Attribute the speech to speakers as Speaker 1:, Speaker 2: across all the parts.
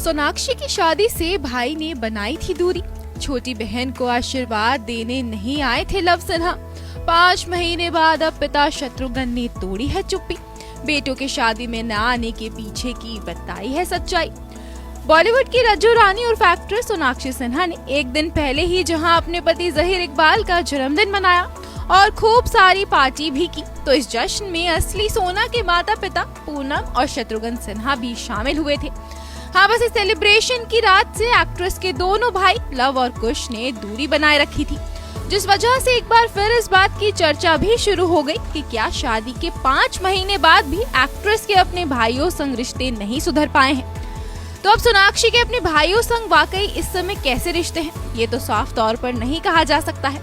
Speaker 1: सोनाक्षी की शादी से भाई ने बनाई थी दूरी। छोटी बहन को आशीर्वाद देने नहीं आए थे लव सिन्हा। 5 महीने बाद अब पिता शत्रुघ्न ने तोड़ी है चुप्पी। बेटों के शादी में न आने के पीछे की बताई है सच्चाई। बॉलीवुड की रज्जू रानी और एक्ट्रेस सोनाक्षी सिन्हा ने एक दिन पहले ही जहां अपने पति जहीर इकबाल का जन्मदिन मनाया और खूब सारी पार्टी भी की, तो इस जश्न में असली सोना के माता पिता पूनम और शत्रुघ्न सिन्हा भी शामिल हुए थे। हाँ, बस इस सेलिब्रेशन की रात से एक्ट्रेस के दोनों भाई लव और कुश ने दूरी बनाए रखी थी, जिस वजह से एक बार फिर इस बात की चर्चा भी शुरू हो गई कि क्या शादी के 5 महीने बाद भी एक्ट्रेस के अपने भाइयों संग रिश्ते नहीं सुधर पाए हैं। तो अब सोनाक्षी के अपने भाइयों संग वाकई इस समय कैसे रिश्ते हैं, ये तो साफ तौर पर नहीं कहा जा सकता है,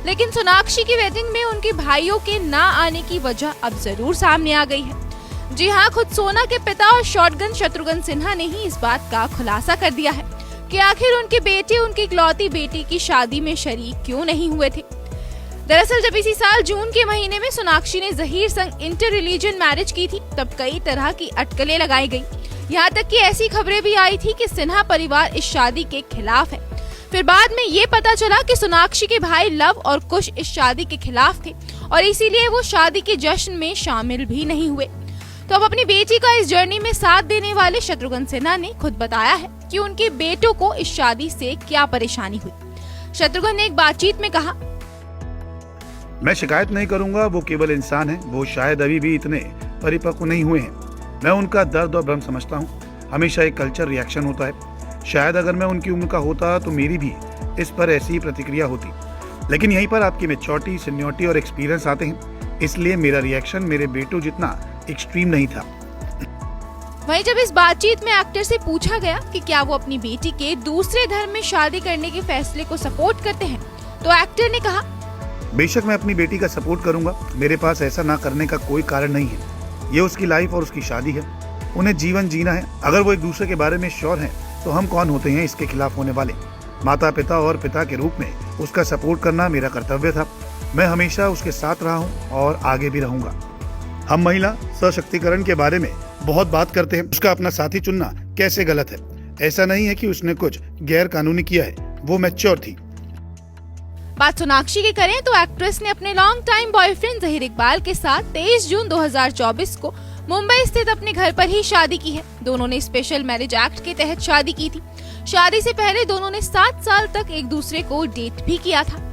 Speaker 1: लेकिन सोनाक्षी की वेडिंग में उनके भाइयों के ना आने की वजह अब जरूर सामने आ गई है। जी हाँ, खुद सोना के पिता और शॉटगन शत्रुघ्न सिन्हा ने ही इस बात का खुलासा कर दिया है कि आखिर उनके बेटे उनकी इकलौती बेटी की शादी में शरीक क्यों नहीं हुए थे। दरअसल जब इसी साल जून के महीने में सोनाक्षी ने जहीर संग इंटर रिलीजन मैरिज की थी, तब कई तरह की अटकलें लगाई गई। यहाँ तक कि ऐसी खबरें भी आई थी कि सिन्हा परिवार इस शादी के खिलाफ है। फिर बाद में ये पता चला कि सोनाक्षी के भाई लव और कुश इस शादी के खिलाफ थे और इसीलिए वो शादी के जश्न में शामिल भी नहीं हुए। तो अब अपनी बेटी का इस जर्नी में साथ देने वाले शत्रुघ्न सिन्हा ने खुद बताया है कि उनके बेटों को इस शादी से क्या परेशानी हुई। शत्रुघ्न ने एक बातचीत में कहा,
Speaker 2: मैं शिकायत नहीं करूंगा, वो केवल इंसान है, वो शायद अभी भी इतने परिपक्व नहीं हुए हैं। मैं उनका दर्द और भ्रम समझता हूँ। हमेशा एक कल्चर रिएक्शन होता है। शायद अगर मैं उनकी उम्र का होता तो मेरी भी इस पर ऐसी ही प्रतिक्रिया होती, लेकिन यहीं पर आपकी मैच्योरिटी, सीनियरिटी और एक्सपीरियंस आते हैं, इसलिए मेरा रिएक्शन मेरे बेटों जितना एक्सट्रीम नहीं था।
Speaker 1: वहीं जब इस बातचीत में एक्टर से पूछा गया कि क्या वो अपनी बेटी के दूसरे धर्म में शादी करने के फैसले को सपोर्ट करते हैं, तो एक्टर ने कहा,
Speaker 2: बेशक मैं अपनी बेटी का सपोर्ट करूंगा। मेरे पास ऐसा ना करने का कोई कारण नहीं है। ये उसकी लाइफ और उसकी शादी है, उन्हें जीवन जीना है। अगर वो एक दूसरे के बारे में श्योर हैं, तो हम कौन होते हैं इसके खिलाफ होने वाले। माता पिता और पिता के रूप में उसका सपोर्ट करना मेरा कर्तव्य था। मैं हमेशा उसके साथ रहा हूँ और आगे भी रहूंगा। हम महिला सशक्तिकरण के बारे में बहुत बात करते हैं। उसका अपना साथी चुनना कैसे गलत है। ऐसा नहीं है कि उसने कुछ गैर कानूनी किया है, वो मैच्योर थी।
Speaker 1: बात सोनाक्षी की करें तो एक्ट्रेस ने अपने long time boyfriend Zaheer Iqbal के साथ 23 जून 2024 को मुंबई स्थित अपने घर पर ही शादी की है। दोनों ने स्पेशल मैरिज एक्ट के तहत शादी की थी। शादी से पहले दोनों ने 7 साल तक एक दूसरे को डेट भी किया था।